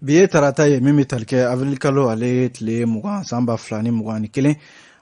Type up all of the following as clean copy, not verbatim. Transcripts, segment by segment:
biye tarata ye min bɛ tali kɛ avril kalo ale tile 20 san 2021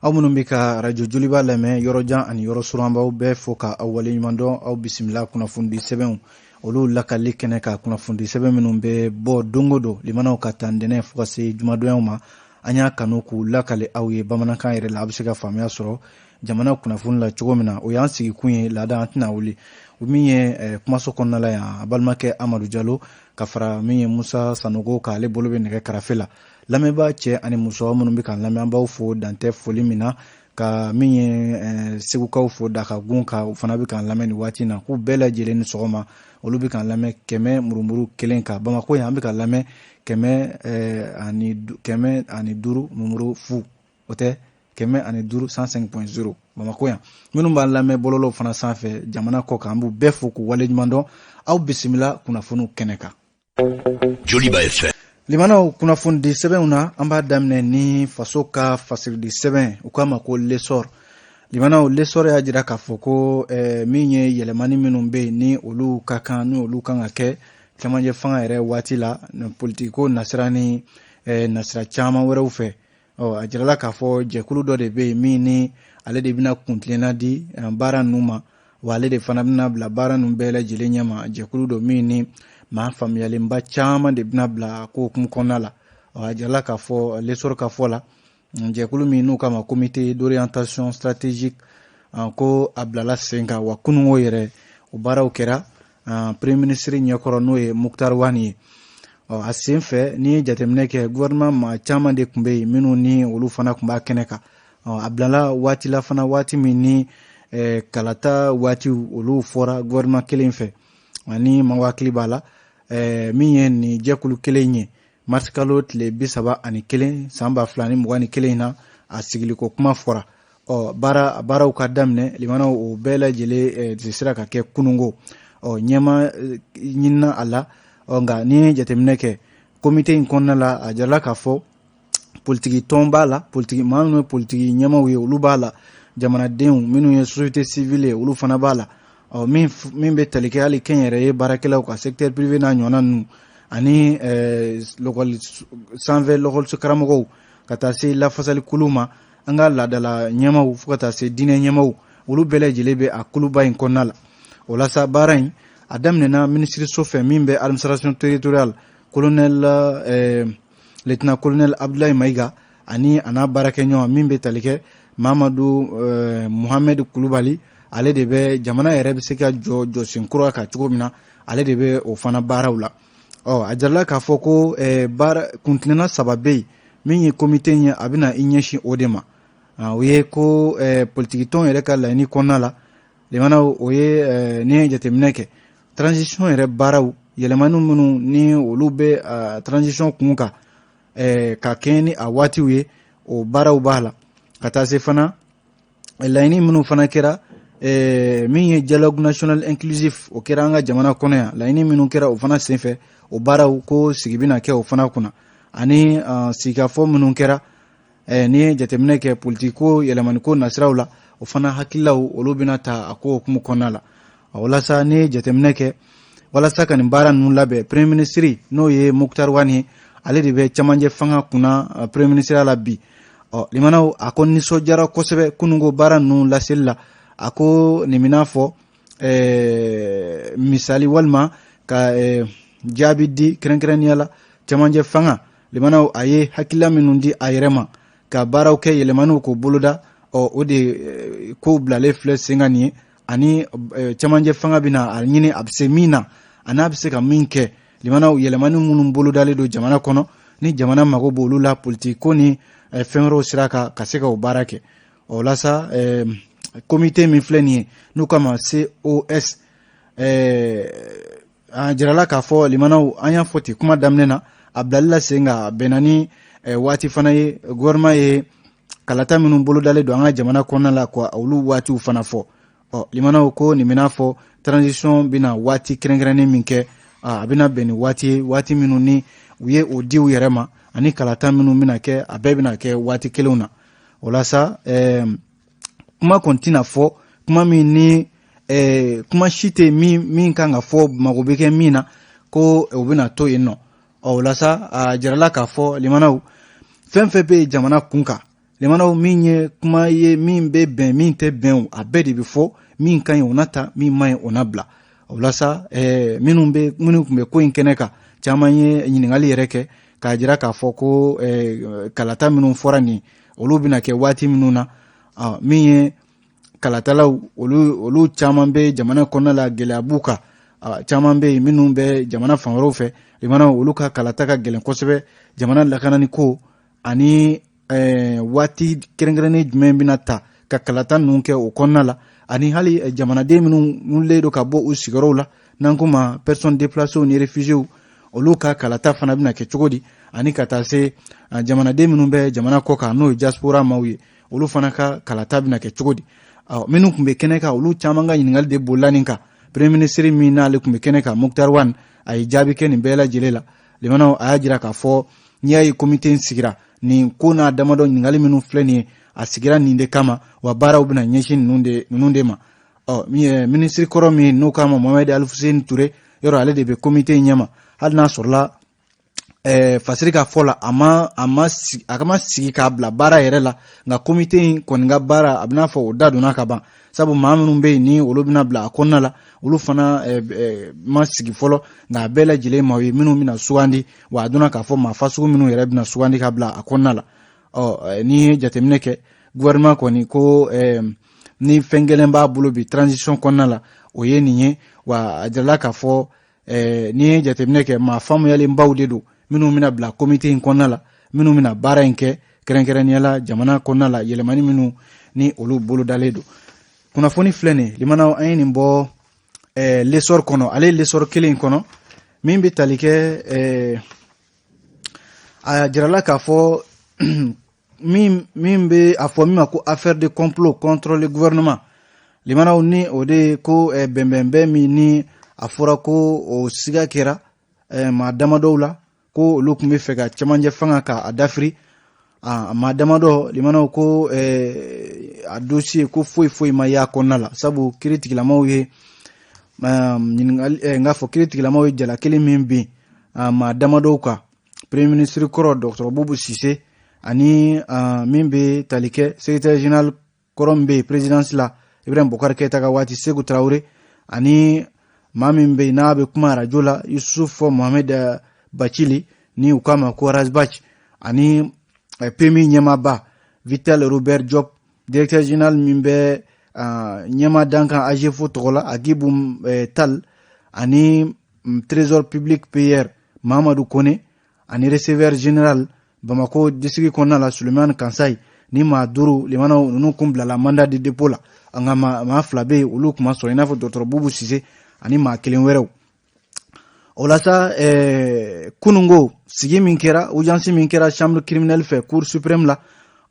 aw minnu bɛ ka radio joliba lamɛn yɔrɔjan ani yɔrɔ suran b'aw bɛɛ fo ka aw waleɲuman dɔn aw bisimila kunnafoni sɛbɛnw olu lakali kɛnɛ ka kunnafoni sɛbɛn minnu bɛ bɔ dongo don limanaw ka tandɛnɛ fo ka se jumadonyaw ma an y'a kanu k'u lakali aw ye bamanankan yɛrɛ la a bɛ se ka faamuya sɔrɔ jamana kunnafoni la cogo min na o y'an sigikun ye laada an tɛna wuli o min ye kumaso kɔnɔna la yan a balimakɛ Amadu Jalo ka fara min ye Musa Sanogo k'ale bolo bɛ nɛgɛ karafe la lamɛnbaa cɛ ani muso minnu bɛ k'an lamɛn an b'aw fo dantɛ foli min na ka min ye segukaw fo Dakagun ka o fana bɛ k'an lamɛn ni waati na k'u bɛɛ lajɛlen ni sɔgɔma olu bɛ k'an lamɛn 100.1 kan Bamako yan an bɛ ka lamɛn 105.0 o tɛ 105 105.0 Bamako yan minnu b'an lamɛn bɔlɔlɔw fana sanfɛ jamana kɔ kan an b'u bɛɛ fo k'u waleɲuman dɔn aw bisimila kunnafoniw kɛnɛ kan. Joliba FM. Limanaw kunnafoni sɛbɛnw na an b'a daminɛ ni faso ka fasiridi sɛbɛn u k'a ma ko lesor. Limanaw lesor y'a jira k'a fɔ ko min ye yɛlɛmani minnu bɛ yen ni olu ka kan ni olu kan ka kɛ cɛmancɛ fanga yɛrɛ waati la politiko nasira ni nasira caman wɛrɛw fɛ. A jirala k'a fɔ jɛkulu dɔ de bɛ yen min ni ale de bɛna kuntilenna di baara ninnu ma wa ale de fana bɛna bila baara ninnu bɛɛ lajɛlen ɲɛma jɛkulu dɔ min ni maa faamuyalenba caman de bɛna bila ko hukumu kɔnɔna la. A jirala k'a fɔ lesor ka fɔ la jɛkulu min n'u k'a ma comité d'orientation stratégique ko a bilala sen kan wa kunungo yɛrɛ o baaraw kɛra premier ministre ɲɛkɔrɔ n'o ye Muktar Wani ye. A sen fɛ ni ye jateminɛ kɛ gouvernement maa caman de tun bɛ yen minnu ni olu fana tun b'a kɛnɛ kan. A bilala waati la fana waati min ni kalata waati olu fɔra gouvernement kelen fɛ ani maa hakili b'a la min ye nin jɛkulu kelen ye mars kalo tile 31 san 2021 na a sigiliko kuma fɔra. Baaraw ka daminɛ limanaw o bɛɛ lajɛlen sera ka kɛ kunungo ɲɛma ɲinina a la nka ni ye jateminɛ kɛ comité in kɔnɔna la a jarala k'a fɔ politiki tɔn b'a la politiki maa minnu ye politiki ɲɛmaw ye olu b'a la jamanadenw minnu ye société civile ye olu fana b'a la min bɛ tali kɛ hali kɛnyɛrɛ ye baarakɛlaw ka secteur privé n'a ɲɔgɔnna ninnu ani sanfɛ lɔkɔliso karamɔgɔw ka taa se lafasali kulu ma an ka laadala ɲɛmaw fo ka taa se diinɛ ɲɛmaw olu bɛɛ lajɛlen bɛ a kuluba in kɔnɔna la. O la sa baara in a daminɛna ministiriso fɛ min bɛ administration territoriale lieutenant colonel Abdoulaye Maïga ani a n'a baarakɛɲɔgɔn min bɛ tali kɛ Mamadu Muhammed Kulubali ale de bɛ jamana yɛrɛ bɛ se ka jɔsen kura kan cogo min na ale de bɛ o fana baaraw la. A jarala k'a fɔ ko baara kuntilenna 3 bɛ yen min ye comité ye a bɛna i ɲɛsin o de ma. O ye ko politiki tɔn yɛrɛ ka laɲini kɔnɔna la limanaw o ye ni ye jateminɛ kɛ transition yɛrɛ baaraw yɛlɛmani minnu ni olu bɛ transition kun kan ka kɛ ni a waatiw ye o baaraw b'a la ka taa se fana laɲini minnu fana kɛra min ye dialogue national inclusif o kɛra an ka jamana kɔnɔ yan laɲini minnu kɛra o fana senfɛ o baaraw ko sigi bɛna kɛ o fana kunna ani sigikafɔ minnu kɛra ni ye jateminɛ kɛ politiko yɛlɛmani ko nasiraw la o fana hakililaw olu bɛna ta a ko hukumu kɔnɔna la. Walasa ni ye jateminɛ kɛ walasa ka nin baara ninnu labɛn premier ministre n'o ye Muktar Wani ye ale de bɛ cɛmancɛ fanga kunna premier ministre la bi. Limanaw a ko nisɔndiyara kosɛbɛ kunungo baara ninnu laseli la a ko nin bɛna fɔ misali walima ka jaabi di kɛrɛnkɛrɛnnenya la cɛmancɛ fanga limanaw a ye hakilila minnu di a yɛrɛ ma ka baaraw kɛ yɛlɛmaniw k'o boloda o de ko bilalen filɛ sen kan nin ye ani cɛmancɛ fanga bɛna a ɲini a bɛ se min na a n'a bɛ se ka min kɛ limanaw yɛlɛmani minnu bolodalen don jamana kɔnɔ ni jamana mago b'olu la politiko ni fɛn wɛrɛw sira kan ka se ka o baara kɛ. O la sa comité min filɛ nin ye n'u k'a ma COS a jirala k'a fɔ limanaw an y'a fɔ ten kuma daminɛ na a bilali la sen kan a bɛnna ni waati fana ye gouvernement ye kalata minnu bolodalen don an ka jamana kɔnɔna la ko olu waatiw fana fɔ. Limanaw ko nin bɛna fɔ transition bɛna waati kɛrɛnkɛrɛnnen min kɛ a bɛna bɛn ni waati minnu ni u ye o di u yɛrɛ ma ani kalata minnu bɛna kɛ a bɛɛ bɛna kɛ waati kelenw na. O la sa kuma kɔni tɛna fɔ kuma min ni kuma si tɛ min kan ka fɔ mago bɛ kɛ min na ko o bɛna to yen nɔ. o la sa a jarala k'a fɔ limanaw fɛn fɛn bɛ jamana kun kan limanaw min ye kuma ye min bɛ bɛn min tɛ bɛn a bɛɛ de bɛ fɔ min ka ɲi o na ta min man ɲi o na bila o la sa minnu tun bɛ ko in kɛnɛ kan caman ye ɲininkali yɛrɛ kɛ k'a jira k'a fɔ ko kalata minnu fɔra nin olu bɛna kɛ waati minnu na min ye kalatalaw olu caman bɛ jamana kɔnɔna la gɛlɛya b'u kan caman bɛ yen minnu bɛ jamana fan wɛrɛw fɛ limanaw olu ka kalata ka gɛlɛn kosɛbɛ jamana lakanani ko ani waati kɛrɛnkɛrɛnnen jumɛn bɛna ta ka kalata ninnu kɛ o kɔnɔna la ani hali jamanaden minnu wililen don ka bɔ u sigiyɔrɔw la n'an ko ma personnes déplacées ni réfugiés olu ka kalata fana bɛna kɛ cogo di ani ka taa se jamanaden minnu bɛ jamana kɔ kan n'o ye diaspora maaw ye olu fana ka kalata bɛna kɛ cogo di minnu tun bɛ kɛnɛ kan olu caman ka ɲininkali de bolila nin kan premier ministre min n'ale tun bɛ kɛnɛ kan Muktar Wan a ye jaabi kɛ nin bɛɛ lajɛlen la limanaw a y'a jira k'a fɔ n'i y'a ye comité in sigira nin ko n'a damadɔ ɲininkali minnu filɛ nin ye a sigira nin de kama wa baaraw bɛna ɲɛsin ninnu de ma ministre kɔrɔ min n'o kama Mohamed Al Hussein Touré yɔrɔ ale de bɛ comité in ɲɛma hali n'a sɔrɔla fasiri ka fɔ la a ma sigi k'a bila baara yɛrɛ la nka comité in kɔni ka baara a bɛna fɔ o da donna ka ban sabu maa minnu bɛ yen ni olu bɛna bila a kɔnɔna la olu fana ma sigi fɔlɔ nka a bɛɛ lajɛlen ma ye minnu bɛna sugandi wa a donna k'a fɔ maa fasugu minnu yɛrɛ bɛna sugandi ka bila a kɔnɔna la ni ye jateminɛ kɛ gouvernement kɔni ko ni fɛn gɛlɛn b'a bolo bi transition kɔnɔna la o ye nin ye wa a jirala k'a fɔ ni ye jateminɛ kɛ maa faamuyalenbaw de don minnu bɛna bila comité in kɔnɔna la minnu bɛna baara in kɛ kɛrɛnkɛrɛnnenya la jamana kɔnɔna la yɛlɛmani minnu ni olu bolo dalen don kunnafoni filɛ nin limanaw an ye nin bɔ l'essor kɔnɔ ale ye l'essor kelen kɔnɔ min bɛ tali kɛ a jirala k'a fɔ min bɛ a fɔ min ma ko affaire de complot contre le gouvernement limanaw ni o de ko bɛnbɛnbɛn min ni a fɔra ko o siga kɛra maa damadɔw la ko olu tun bɛ fɛ ka cɛmancɛ fanga k'a dafiri maa damadɔ limanaw ko a dossier ko foyi ma y'a kɔnɔna la sabu kiiri tigilamaw ye n k'a fɔ kiiri tigilamaw ye jala kelen min bin maa damadɔw kan premier ministre kɔrɔ Dr Boubou Cissé ani min bɛ tali kɛ secrétaire général kɔrɔ min bɛ yen présidence la Ibrahim Boubacar Keita ka waati Sékou Traoré ani maa min bɛ yen n'a bɛ kuma radio la Youssouf Mohamed Bachili ni u k'a ma ko Razbach ani PMI ɲɛmaaba Vital Robert Diop directeur général min bɛ ɲɛma dankan AGFO tɔgɔ la Agibou Tal ani trésor public payeur Mahamadou Kone ani receveur général Bamako district kɔnɔna la Suleiman Kansai ni maa duuru limanaw ninnu kun bilala mandat de dépôt la an ka maa fila bɛ yen olu kuma sɔrɔ i n'a fɔ Dr Boubou Cissé ani maa kelen wɛrɛw o la sa kunungo sigi min kɛra audience min kɛra chambre criminelle fɛ cour suprême la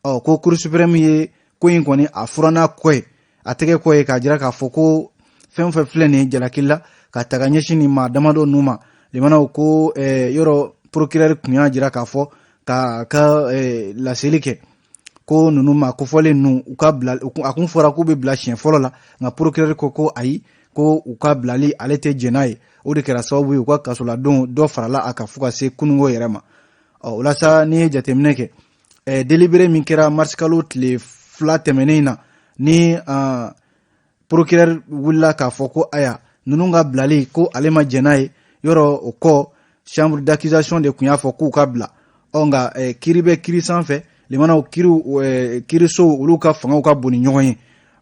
ko cour suprême ye ko in kɔni a fura n'a kɔ ye a tɛgɛ kɔ ye k'a jira k'a fɔ ko fɛn fɛn filɛ nin ye jalaki la ka taga ɲɛsin nin maa damadɔ ninnu ma limanaw ko yɔrɔ procureur tun y'a jira k'a fɔ ka laseli kɛ ko ninnu ma kofɔlen ninnu u ka bila a kun fɔra k'u bɛ bila siɲɛ fɔlɔ la nka procureur ko ayi ko u ka bilali ale tɛ jɛn n'a ye o de kɛra sababu ye u ka kasoladenw dɔ farala a kan fo ka se kunungo yɛrɛ ma o la sa n'i ye jateminɛ kɛ délibéré min kɛra mars kalo tile 2 tɛmɛnen na ni procureur wulila k'a fɔ ko aya ninnu ka bilali ko ale ma jɛn n'a ye yɔrɔ o kɔ chambre d'accusation de tun y'a fɔ k'u ka bila nka kiiri bɛ kiiri sanfɛ limanaw kiirisow olu ka fangaw ka bon ni ɲɔgɔn ye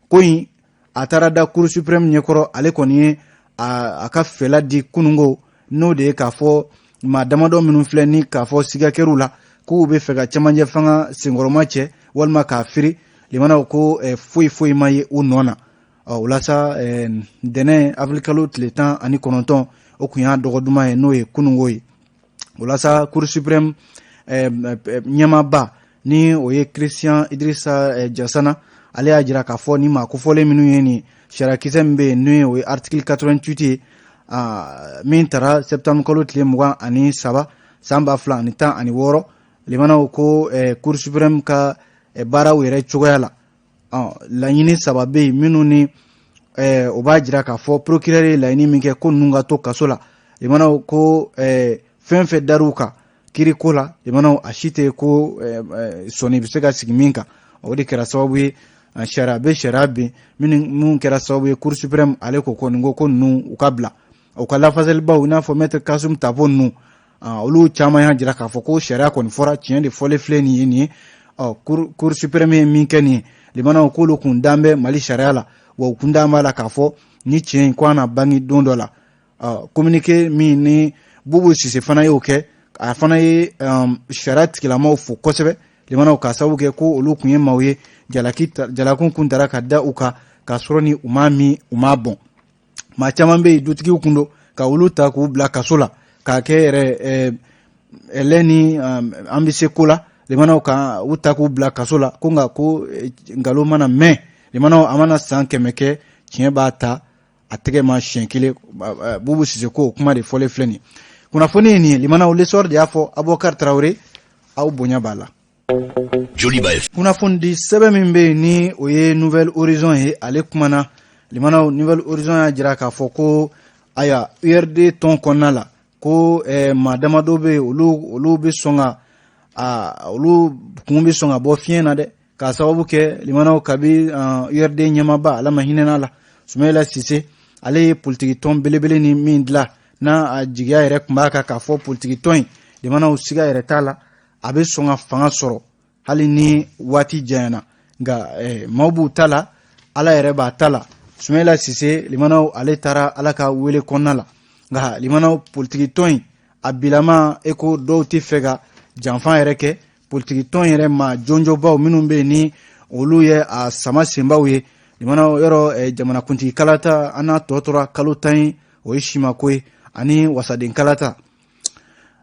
ko in a taara da cour suprême ɲɛkɔrɔ ale kɔni ye a ka fɛla di kunungo n'o de ye k'a fɔ maa damadɔ minnu filɛ ni k'a fɔ sigakɛr'u la k'u bɛ fɛ ka cɛmancɛ fanga senkɔrɔma cɛ walima k'a firi limanaw ko foyi ma ye u nɔ na o la sa ntɛnɛn avril kalo tile 19 o tun y'a dɔgɔ duman ye n'o ye kunungo ye o la sa cour suprême ɲɛmaaba ni o ye Christian Idrissa Diassana ale y'a jira k'a fɔ ni maa kofɔlen minnu ye nin sariyakisɛ min bɛ yen n'o ye o ye article 88 ye min taara septembre kalo tile 23 san 2016 limanaw ko cour suprême ka baaraw yɛrɛ cogoya la laɲini 3 bɛ yen minnu ni o b'a jira k'a fɔ procureur ye laɲini min kɛ ko ninnu ka to kaso la limanaw ko fɛn fɛn dar'u kan kiri ko la limanaw a si tɛ ko sɔni bɛ se ka sigi min kan o de kɛra sababu ye sariya bɛ sariya bin mun kɛra sababu ye cour suprême ale ko ko ninnu u ka bila u ka lafasalibaw i n'a fɔ maître Kasum Tapo ninnu olu caman y'a jira k'a fɔ ko sariya kɔni fɔra tiɲɛ de fɔlen filɛ nin ye cour suprême ye min kɛ nin ye limanaw k'olu kun dan bɛ Mali sariya la wa u kun dan b'a la k'a fɔ ni tiɲɛ in ko an na bangi don dɔ la communiqué min ni Bubu Sise fana y'o kɛ a fana ye sariya tigilamaw fo kosɛbɛ limanaw ka sababu kɛ ko olu kun ye maaw ye jalakun kun tara ka da u kan k'a sɔrɔ ni u m'a min u m'a bɔn maa caman bɛ yen dutigiw kun don ka olu ta k'u bila kaso la k'a kɛ yɛrɛ ɛlɛ ni an bɛ se ko la limanaw ka u ta k'u bila kaso la ko nka ko nkalon mana mɛn limanaw a mana san 100 kɛ tiɲɛ b'a ta a tɛgɛ ma siɲɛ kelen Bubu Sise ko o kuma de fɔlen filɛ nin ye kunnafoni ye nin ye limanaw lesɔr de y'a fɔ Abubakar Traoré aw bonya b'a la. Joliba FM. Kunnafoni sɛbɛn min bɛ yen ni o ye Nouvelle Horizon ye ale kumana limanaw Nouvelle Horizon y'a jira k'a fɔ ko aya URD tɔn kɔnɔna la ko maa damadɔ bɛ yen olu bɛ sɔn ka olu kun bɛ sɔn ka bɔ fiɲɛ na dɛ k'a sababu kɛ limanaw kabi URD ɲɛmaaba ala ma hinɛna la Sumayila Sise ale ye politiki tɔn belebele ni min dilan n'a a jigiya yɛrɛ tun b'a kan k'a fɔ politiki tɔn in limanaw siga yɛrɛ t'a la a bɛ sɔn ka fanga sɔrɔ hali ni waati janyana nka maaw b'u ta la ala yɛrɛ b'a ta la Sumayila Sise limanaw ale taara ala ka wele kɔnɔna la nka limanaw politiki tɔn in a bilama eko dɔw tɛ fɛ ka janfa yɛrɛ kɛ politiki tɔn yɛrɛ ma jɔnjɔbaw minnu bɛ yen ni olu ye a sama senbaw ye limanaw yɔrɔ jamanakuntigi kalata an n'a tɔ tora kalo 10 o ye Simako ye ani wasaden kalata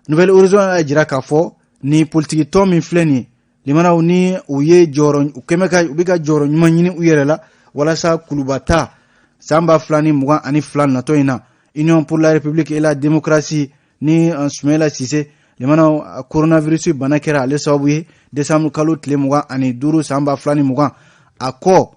Nouvelle Horizon y'a jira k'a fɔ ni politiki tɔn min filɛ nin ye limanaw ni u ye jɔyɔrɔ u bɛ ka jɔyɔrɔ ɲuman ɲini u yɛrɛ la walasa kulubata san 2022 natɔ in na Union pour la République et la Démocratie ni Sumayila Sise limanaw coronavirus bana kɛra ale sababu ye décembre kalo tile 25 san 2020 a kɔ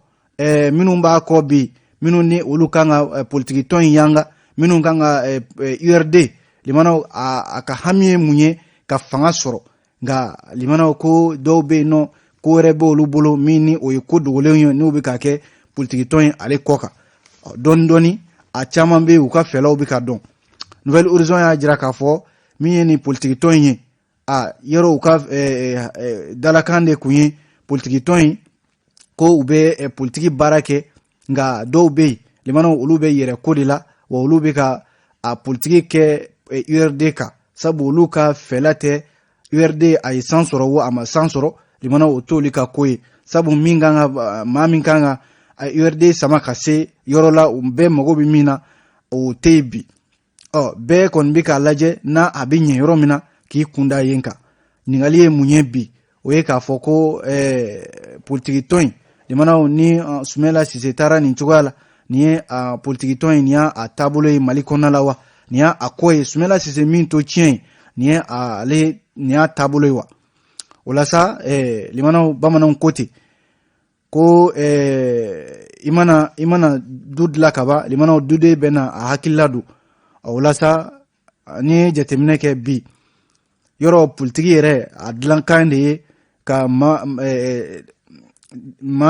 minnu b'a kɔ bi minnu ni olu kan ka politiki tɔn in yanga minnu kan ka URD limanaw a ka hami ye mun ye ka fanga sɔrɔ nka limanaw ko dɔw bɛ yen nɔ ko wɛrɛ bɛ olu bolo min ni o ye ko dogolenw ye n'u bɛ ka kɛ politiki tɔn in ale kɔ kan dɔɔni a caman bɛ yen u ka fɛlaw bɛ ka dɔn Nouvelle Horizon y'a jira k'a fɔ min ye nin politiki tɔn in ye yɔrɔ u ka dalakan de kun ye politiki tɔn in ko u bɛ politiki baara kɛ nka dɔw bɛ yen limanaw olu bɛ yɛrɛ ko de la wa olu bɛ ka a politiki kɛ URD kan sabu olu ka fɛla tɛ URD a ye san sɔrɔ wa a ma san sɔrɔ limanaw o t'olu ka ko ye sabu maa min kan ka URD sama ka se yɔrɔ la u bɛɛ mago bɛ min na o tɛ yen bi bɛɛ kɔni bɛ k'a lajɛ n'a a bɛ ɲɛ yɔrɔ min na k'i kunda yen kan ɲininkali ye mun ye bi o ye k'a fɔ ko politiki tɔn in limanaw ni Sumayila Sise taara nin cogoya la nin ye politiki tɔn in nin y'a taabolo ye Mali kɔnɔna la wa nin y'a kɔ ye Sumayila Sise min to tiɲɛ ye nin y'a taabolo ye wa o la sa limanaw bamananw ko ten ko i mana du dilan ka ban limanaw duden bɛ na a hakilila don o la sa ni ye jateminɛ kɛ bi yɔrɔ politiki yɛrɛ a dilankan de ye ka maa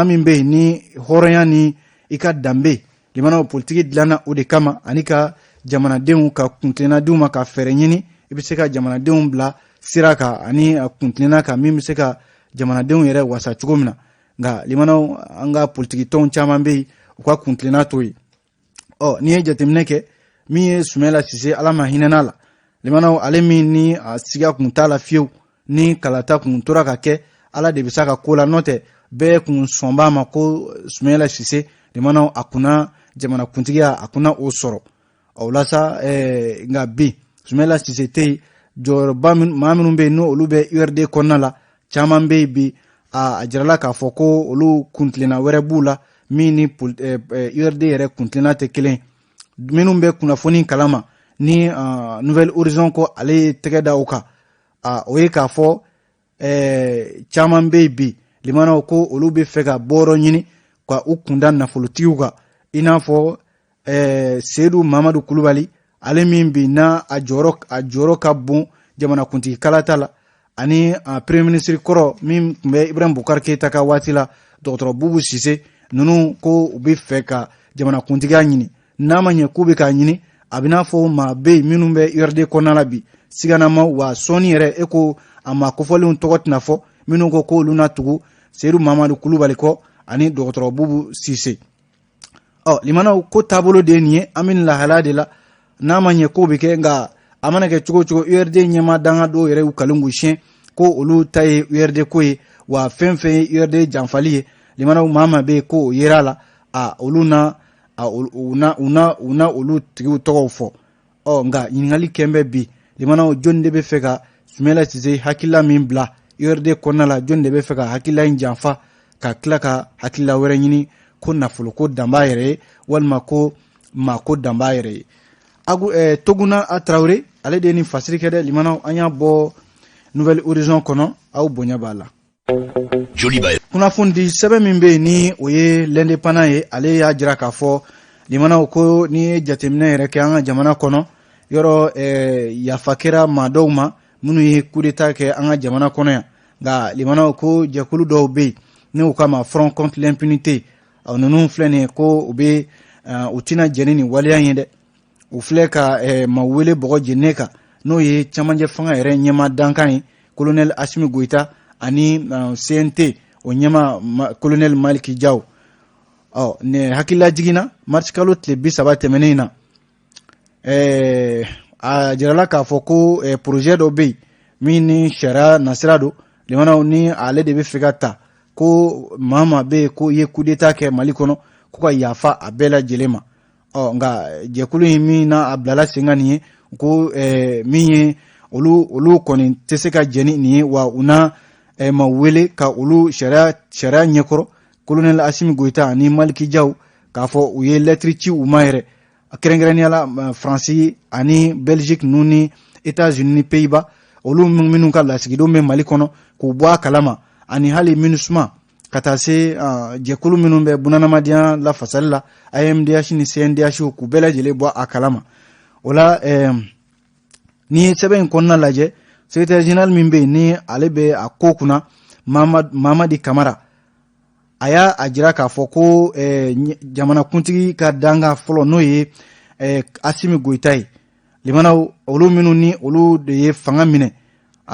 min bɛ yen ni hɔrɔnya ni i ka danbe limanaw politiki dilanna o de kama ani ka jamanadenw ka kuntilennadenw ma ka fɛɛrɛ ɲini i bɛ se ka jamanadenw bila sira kan ani a kuntilenna kan min bɛ se ka jamanadenw yɛrɛ wasa cogo min na nka limanaw an ka politiki tɔnw caman bɛ yen u ka kuntilenna to yen n'i ye jateminɛ kɛ min ye Sumayila Sise ala ma hinɛna la limanaw ale min ni a siga kun t'a la fiyewu ni kalata kun tora ka kɛ ala de bɛ se ka ko la n'o tɛ bɛɛ kun sɔn b'a ma ko Sumayila Sise limanaw a kunna jamanakuntigiya a kunna o sɔrɔ o la sa nka bi Sumayila Sise tɛ yen jɔyɔrɔba maa minnu bɛ yen n'olu bɛ URD kɔnɔna la caman bɛ yen bi a jirala k'a fɔ ko olu kuntilenna wɛrɛ b'u la min ni URD yɛrɛ kuntilenna tɛ kelen minnu bɛ kunnafoni kalama ni Nouvelle Horizon ko ale ye tɛgɛ da o kan o ye k'a fɔ caman bɛ yen bi limanaw ko olu bɛ fɛ ka bɔyɔrɔ ɲini ka u kunda nafolotigiw kan i n'a fɔ Seydou Mamadu Kulubali ale min bi na a jɔyɔrɔ ka bon jamanakuntigi kalata la ani premier ministre kɔrɔ min tun bɛ Ibrahim Boubacar Keita ka waati la dɔgɔtɔrɔ Bubu Sise ninnu ko u bɛ fɛ ka jamanakuntigiya ɲini n'a ma ɲɛ k'u bɛ k'a ɲini a bɛ n'a fɔ maa bɛ yen minnu bɛ URD kɔnɔna la bi siganama wa sɔɔni yɛrɛ ko a ma kofɔlenw tɔgɔ tɛna fɔ minnu ko k'olu na tugu Seydou Mamadu Kulubali kɔ ani dɔgɔtɔrɔ Bubu Sise limanaw ko taabolo de ye nin ye an bɛ lahala de la n'a ma ɲɛ k'o bɛ kɛ nka a mana kɛ cogo cogo URD ɲɛmaa danga dɔw yɛrɛ y'u kalen k'u siɲɛ ko olu ta ye URD ko ye wa fɛn fɛn ye URD janfali ye limanaw maa bɛ yen ko o yera la olu na olu tigiw tɔgɔw fɔ nka ɲininkali kɛn bɛ bi limanaw jɔnni de bɛ fɛ ka Sumala Sise hakilila min bila URD kɔnɔna la jɔnni de bɛ fɛ ka hakilila in janfa ka tila ka hakilila wɛrɛ ɲini ko nafolo ko dan b'a yɛrɛ ye walima ko maa ko dan b'a yɛrɛ ye Toguna a Traoré ale de ye nin fasiri kɛ dɛ limanaw an y'a bɔ Nouvelle Horizon kɔnɔ aw bonya b'a la. Joliba kunnafoni sɛbɛn min bɛ yen ni o ye l'indépendant ye ale y'a jira k'a fɔ limanaw ko ni ye jateminɛ yɛrɛ kɛ an ka jamana kɔnɔ yɔrɔ yafa kɛra maa dɔw ma minnu ye coup d'état kɛ an ka jamana kɔnɔ yan nka limanaw ko jɛkulu dɔw bɛ yen ni u k'a ma Front contre l'impunité ninnu filɛ nin ye ko u bɛ u tɛna jɛni nin waleya ye dɛ u filɛ ka ma wele bɔgɔ jɛnɛ kan n'o ye cɛmancɛ fanga yɛrɛ ɲɛmaa dankan ye colonel Assimi Goïta ani CNT o ɲɛmaa colonel Maliki Diaw ne hakilila jiginna mars kalo tile 30 tɛmɛnen na a jirala k'a fɔ ko projet dɔ bɛ yen min ni sariya nasira don limanaw ni ale de bɛ fɛ ka ta ko maa bɛ yen ko ye coup d'état kɛ Mali kɔnɔ ko ka yafa a bɛɛ lajɛlen ma nka jɛkulu in min na a bilala sen kan nin ye ko min ye olu kɔni tɛ se ka jɛni nin ye wa u na ma wele ka olu sariya ɲɛkɔrɔ colonel Assimi Goïta ani Maliki Diaw k'a fɔ u ye lettre ci u ma yɛrɛ kɛrɛnkɛrɛnnenya la Faransi ani Belgique ninnu ni États-Unis ni Pays-Bas olu minnu ka lasigidenw bɛ Mali kɔnɔ k'u bɔ a kalama ani hali MINUSMA ka taa se jɛkulu minnu bɛ bunahadamadenya lafasali la AMDH ni CNDH k'u bɛɛ lajɛlen bɔ a kalama o la ni ye sɛbɛn in kɔnɔna lajɛ secrétaire général min bɛ yen ni ale bɛ a ko kunna Mamadi Kamara a y'a jira k'a fɔ ko jamanakuntigi ka danga fɔlɔ n'o ye Assimi Goïta ye limanaw olu minnu ni olu de ye fanga minɛ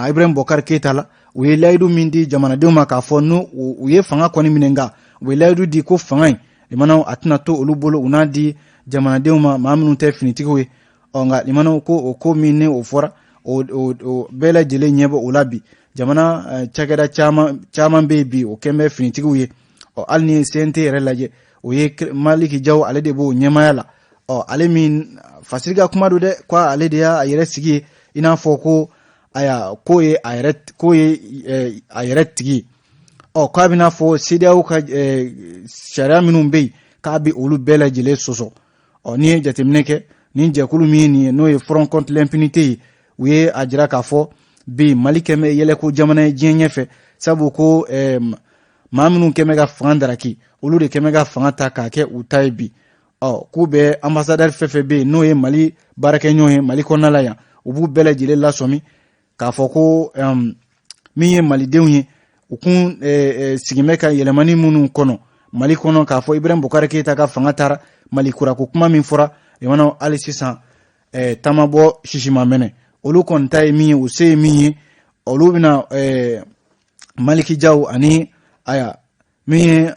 Ibrahim Boubacar Keita la u ye layidu min di jamanadenw ma k'a fɔ n'u u ye fanga kɔni minɛ nka u ye layidu di ko fanga in limanaw a tɛna to olu bolo u n'a di jamanadenw ma maa minnu tɛ finitigiw ye nka limanaw ko o ko min ni o fɔra o bɛɛ lajɛlen ɲɛ bɔ o la bi jamana cakɛda caman bɛ yen bi o kɛn bɛ finitigiw ye hali ni CNT yɛrɛ lajɛ o ye Maliki Diaw ale de b'o ɲɛmaya la ale min fasiri ka kuma don dɛ ko ale de y'a yɛrɛ sigi ye i n'a fɔ ko k'o ye a yɛrɛ tigi k'a bɛ n'a fɔ CEDEAO ka sariya minnu bɛ yen k'a bɛ olu bɛɛ lajɛlen sɔsɔ n'i ye jateminɛ kɛ ni jɛkulu min ye nin ye n'o ye Front contre l'impunité ye u ye a jira k'a fɔ bi Mali kɛn bɛ yɛlɛko jamana ye diɲɛ ɲɛfɛ sabu ko maa minnu kɛn bɛ ka fanga daraki olu de kɛn bɛ ka fanga ta k'a kɛ u ta ye bi k'u bɛ ambassadeur fɛn fɛn bɛ yen n'o ye Mali baarakɛɲɔgɔn ye Mali kɔnɔna la yan u b'u bɛɛ lajɛlen lasɔmi k'a fɔ ko min ye malidenw ye u kun sigin bɛ ka yɛlɛmani minnu kɔnɔ Mali kɔnɔ k'a fɔ Ibrahim Boubacar Keita ka fanga taara Mali kurako kuma min fɔra limanaw hali sisan taama bɔ sisima mɛnɛ olu kɔni ta ye min ye o se ye min ye olu bɛna Maliki Diaw ani min ye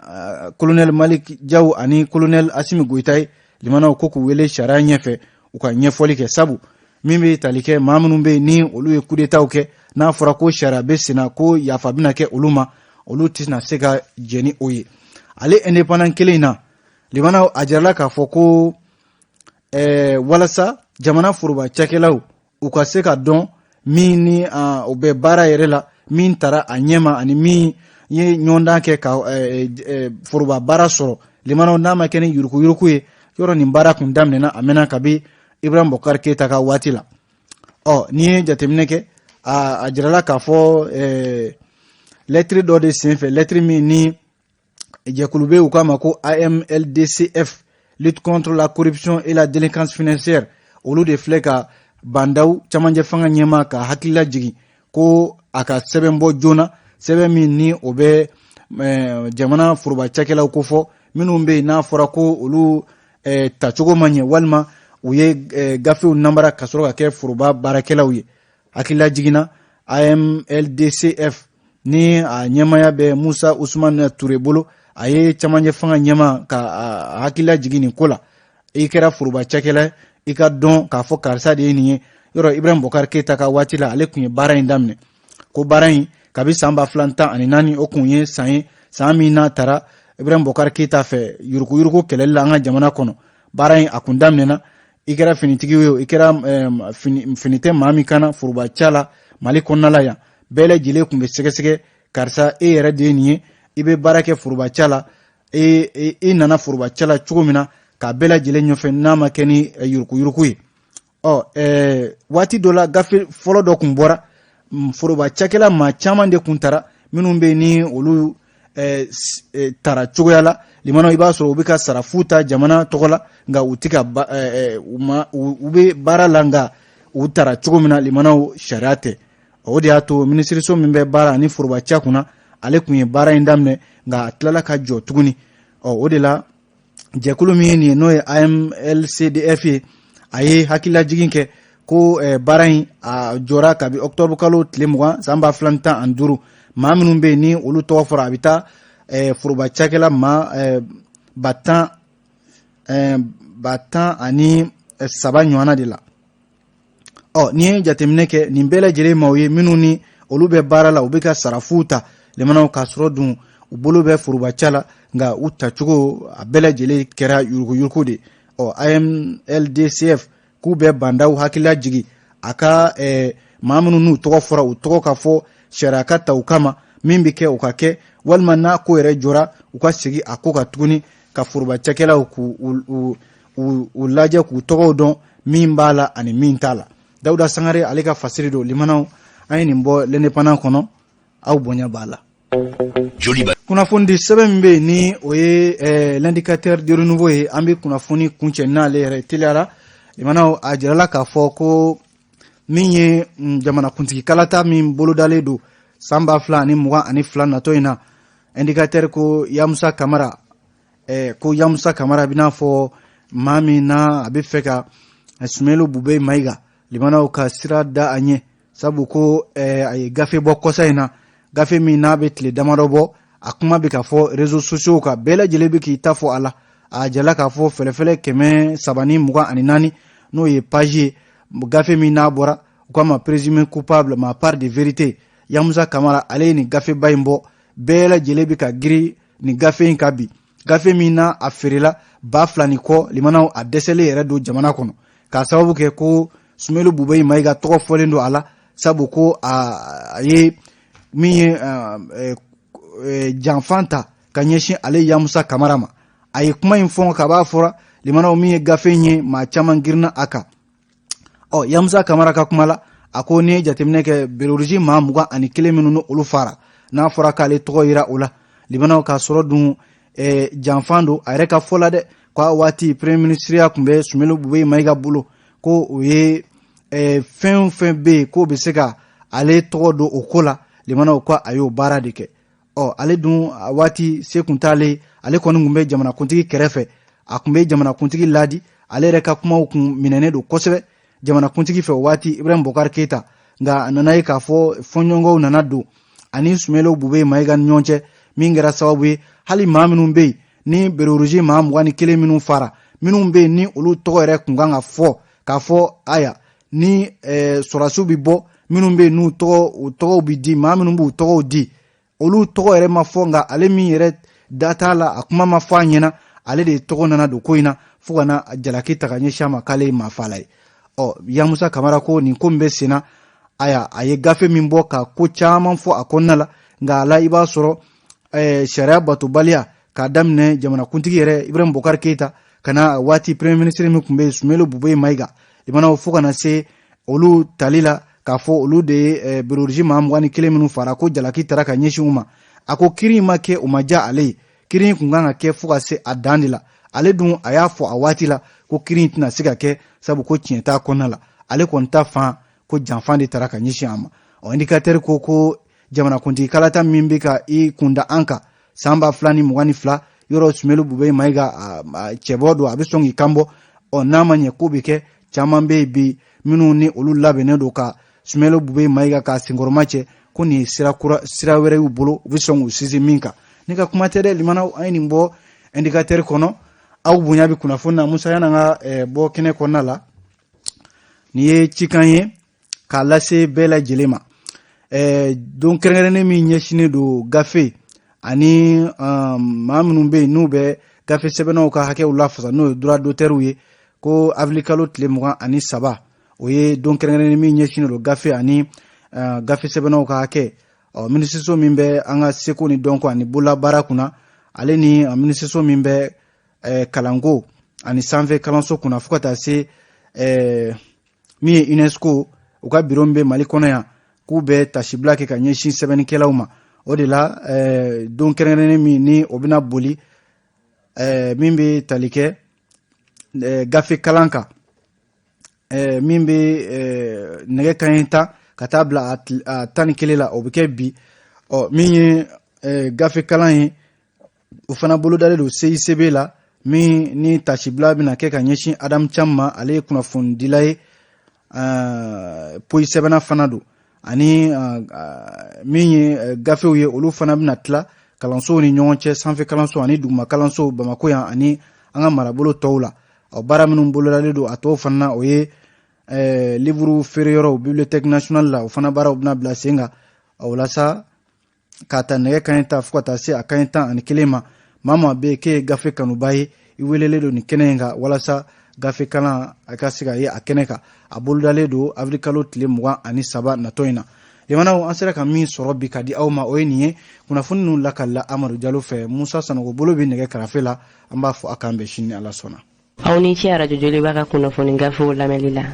colonel Maliki Diaw ani colonel Assimi Goïta ye limanaw ko k'u wele sariya ɲɛfɛ u ka ɲɛfɔli kɛ sabu min bɛ tali kɛ maa minnu bɛ yen ni olu ye coup d'état kɛ n'a fɔra ko sariya bɛ sen na ko yafa bɛna kɛ olu ma olu tɛna se ka jɛn ni o ye ale indépendant kelen in na limanaw a jirala k'a fɔ ko walasa jamana foroba cakɛlaw u ka se ka dɔn min ni o bɛ baara yɛrɛ la min taara a ɲɛma ani min ye ɲɔgɔndan kɛ ka foroba baara sɔrɔ limanaw n'a ma kɛ ni yurukuyuruku ye yɔrɔ nin baara kun daminɛna a mɛnna kabi Ibrahim Boubacar Keita ka waati la n'i ye jateminɛ kɛ a jirala k'a fɔ lettre dɔ de senfɛ lettre min ni jɛkulu bɛ u k'a ma ko AMLDCF lutte contre la corruption et la délinquance financière olu de filɛ ka bandaw camancɛ fanga ɲɛma ka hakilila jigi ko a ka sɛbɛn bɔ joona sɛbɛn min ni o bɛ jamana foroba cakɛlaw ko fɔ minnu bɛ yen n'a fɔra ko olu tacogo ma ɲɛ walima u ye gafew nambara ka sɔrɔ ka kɛ foroba baarakɛlaw ye hakilila jiginna AMLDCF ni a ɲɛmaya bɛ Musa Usman Ture bolo a ye camancɛ fanga ɲɛma ka hakilila jigin nin ko la i kɛra foroba cakɛla i ka dɔn k'a fɔ karisa de ye nin ye yɔrɔ Ibrahim Bokar Keita ka waati la ale kun ye baara in daminɛ ko baara in kabi san 2014 o kun ye san min n'a tara Ibrahim Bokar Keita fɛ yuruguyurugu kɛlɛli la an ka jamana kɔnɔ baara in a kun daminɛna i kɛra finitigi ye i kɛra finitɛ maa min kana foroba ca la Mali kɔnɔna la yan bɛɛ lajɛlen kun bɛ sɛgɛsɛgɛ karisa e yɛrɛ de ye nin ye i bɛ baara kɛ foroba ca la i nana foroba ca la cogo min na k'a bɛɛ lajɛlen ɲɛfɛ n'a ma kɛ ni yuruguyurugu ye waati dɔ la gafe fɔlɔ dɔ kun bɔra foroba cakɛla maa caman de kun tara minnu bɛ ni olu tara cogoya la limanaw i b'a sɔrɔ u bɛ ka sarafu ta jamana tɔgɔ la nka u tɛ ka u bɛ baara la nka u tara cogo min na limanaw sariya tɛ o de y'a to minisiriso min bɛ baara ani foroba ca kunna ale kun ye baara in daminɛ nka a tilala ka jɔ tuguni o de la jɛkulu min ye nin ye n'o ye AMLCDF ye a ye hakililajigin kɛ ko baara in a jɔra kabi octobre kalo tile 20 san 2015 maa minnu bɛ yen ni olu tɔgɔ fɔra a bɛ taa foroba cakɛla maa 10 ani 3 ɲɔgɔnna de la ni ye jateminɛ kɛ nin bɛɛ lajɛlen maaw ye minnu ni olu bɛ baara la u bɛ ka sarafuw ta lemanaw k'a sɔrɔ dun u bolo bɛ foroba ca la nka u tacogo a bɛɛ lajɛlen kɛra yuruguyurugu de AMLDCF k'u bɛ bandaw hakilila jigi a ka maa minnu n'u tɔgɔ fɔra u tɔgɔ ka fɔ sariya ka ta u kama min bɛ kɛ u ka kɛ walima n'a ko yɛrɛ jɔra u ka segin a ko ka tuguni ka foroba cakɛlaw k'u lajɛ k'u tɔgɔw dɔn min b'a la ani min t'a la Dawuda Sangare ale ka fasiri don limanaw an ye nin bɔ l'indépendant kɔnɔ aw bonya b'a la kunnafoni sɛbɛn min bɛ yen ni o ye l'indicateur de renouveau ye an bɛ kunnafoni kuncɛ n'ale yɛrɛ teliyara limanaw a jirala k'a fɔ ko min ye jamanakuntigi kalata min bolodalen don san 2022 natɔ in na indicateur ko Yamusa Kamara bɛ n'a fɔ maa min na a bɛ fɛ ka Sumelo Bube Mayiga limanaw ka sira da a ɲɛ sabu ko a ye gafe bɔ kɔsa in na gafe min n'a bɛ tile damadɔ bɔ a kuma bɛ ka fɔ réseaux sociaux kan bɛɛ lajɛlen bɛ k'i ta fɔ a la a jala k'a fɔ fɛlɛfɛlɛ 324 n'o ye page ye gafe min n'a bɔra u k'a ma présumé coupable ma part de vérité Yamusa Kamara ale ye nin gafe ba in bɔ bɛɛ lajɛlen bɛ ka giri nin gafe in ka bi gafe min na a feerela 2,000 ni kɔ limanaw a dɛsɛlen yɛrɛ don jamana kɔnɔ k'a sababu kɛ ko Sumelo Bube Mayiga tɔgɔ fɔlen don a la sabu ko a ye min ye janfan ta ka ɲɛsin ale Yamusa Kamara ma a ye kuma in fɔ ka b'a fɔra limanaw min ye gafe in ye maa caman girinna a kan Yamusa Kamara ka kuma la a ko ni ye jateminɛ kɛ beroriji maa 21 minnu ni olu fara n'a fɔra k'ale tɔgɔ yira o la limanaw k'a sɔrɔ dun janfan don a yɛrɛ ka fɔ la dɛ k'a waati premier ministre tun bɛ Sumelo Bube Mayiga bolo ko o ye fɛn o fɛn bɛ yen k'o bɛ se ka ale tɔgɔ don o ko la limanaw ko a y'o baara de kɛ ale dun a waati se kun t'ale ale kɔni tun bɛ jamanakuntigi kɛrɛfɛ a tun bɛ jamanakuntigi ladi ale yɛrɛ ka kumaw kun minɛnen don kosɛbɛ jamanakuntigi fɛ o waati Ibrahim Bokar Keita nka a nana ye k'a fɔ fɔɲɔgɔnw nana don ani Sumelo Bube Mayiga ni ɲɔgɔn cɛ min kɛra sababu ye hali maa minnu bɛ yen ni beroriji maa 21 minnu fara minnu bɛ yen ni olu tɔgɔ yɛrɛ kun kan ka fɔ k'a fɔ aya ni sɔrɔdasiw bɛ bɔ minnu bɛ yen n'u tɔgɔw bɛ di maa minnu b'u tɔgɔw di olu tɔgɔ yɛrɛ ma fɔ nka ale min yɛrɛ da t'a la a kuma ma fɔ a ɲɛna ale de tɔgɔ nana don ko in na fo ka na jalaki ta ka ɲɛsin a ma k'ale ye maa fala ye Yamusa Kamara ko nin ko min bɛ sen na a ye gafe min bɔ ka ko caman fɔ a kɔnɔna la nka a la i b'a sɔrɔ sariya batobaliya k'a daminɛ jamanakuntigi yɛrɛ Ibrahim Bokar Keita ka na waati premier ministre min tun bɛ Sumelo Bube Mayiga limanaw fo ka na se olu tali la k'a fɔ olu de ye beroriji maa 21 minnu fara ko jalaki taara ka ɲɛsin u ma a ko kiiri ma kɛ o ma diya ale ye kiiri in kun kan ka kɛ fo ka se a dan de la ale dun a y'a fɔ a waati la ko kiiri in tɛna se ka kɛ sabu ko tiɲɛ t'a kɔnɔna la ale kɔni ta fan ko janfan de taara ka ɲɛsin a ma indicateur ko jamanakuntigi kalata min bɛ ka i kunda an kan san 2022 yɔrɔ Sumelu Bube Mayiga cɛbɔ don a bɛ sɔn k'i kanbɔ n'a ma ɲɛ ko bɛ kɛ caman bɛ yen bi minnu ni olu labɛnnen don ka Sumelu Bube Mayiga ka senkɔrɔma cɛ ko nin sira wɛrɛ y'u bolo u bɛ sɔn k'u sinsin min kan ne ka kuma tɛ dɛ limanaw an ye nin bɔ indicateur kɔnɔ aw bonya bɛ kunnafoni na Musa y'an ka bɔ kɛnɛ kɔnɔna la nin ye cikan ye k'a lase bɛɛ lajɛlen ma don kɛrɛnkɛrɛnnen min ɲɛsinnen don gafe ani maa minnu bɛ yen n'u bɛ gafe sɛbɛnnaw ka hakɛw lafasa n'o ye droit d'auteur ye ko avril kalo tile 23 o ye don kɛrɛnkɛrɛnnen min ɲɛsinnen don gafe ani gafe sɛbɛnnaw ka hakɛ minisiso min bɛ an ka seko ni dɔnko ani bolobaara kunna ale ni minisiso min bɛ kalanko ani sanfɛ kalanso kunna fo ka taa se min ye UNESCO u ka bureau bɛ Mali kɔnɔ yan k'u bɛ tasibila kɛ ka ɲɛsin sɛbɛnnikɛlaw ma o de la don kɛrɛnkɛrɛnnen min ni o bɛna boli min bɛ tali kɛ gafe kalan kan min bɛ nɛgɛ kanɲɛ 10 ka taa bila a 11 la o bɛ kɛ bi min ye gafe kalan ye o fana bolodalen don CICB la min ni tasibila bɛna kɛ ka ɲɛsin Adam Cham ma ale ye kunnafonidila ye poyi sɛbɛnna fana don ani min ye gafew ye olu fana bɛna tila kalansow ni ɲɔgɔn cɛ sanfɛ kalanso ani duguma kalanso Bamako yan ani an ka marabolo tɔw la baara minnu bolodalen don a tɔw fana o ye livre feereyɔrɔw bibliothèque nationale la o fana baaraw bɛna bila sen kan walasa k'a ta nɛgɛ kanɲɛ 10 fo ka taa se a kanɲɛ 11 ma maa bɛ yen k'e ye gafe kanuba ye i welelen don nin kɛnɛ in kan walasa gafe kalan a ka se ka ye a kɛnɛ kan a bolodalen don avril kalo tile 23 natɔ in na limanaw an sera ka min sɔrɔ bi ka di aw ma o ye nin ye kunnafoni ninnu lakalila Amadu Jalo fɛ Musa Sanogo bolo bɛ nɛgɛ karafe la an b'a fɔ a k'an bɛn sini Ala sɔnna aw ni ce radio Joliba ka kunnafoni gafew lamɛnli la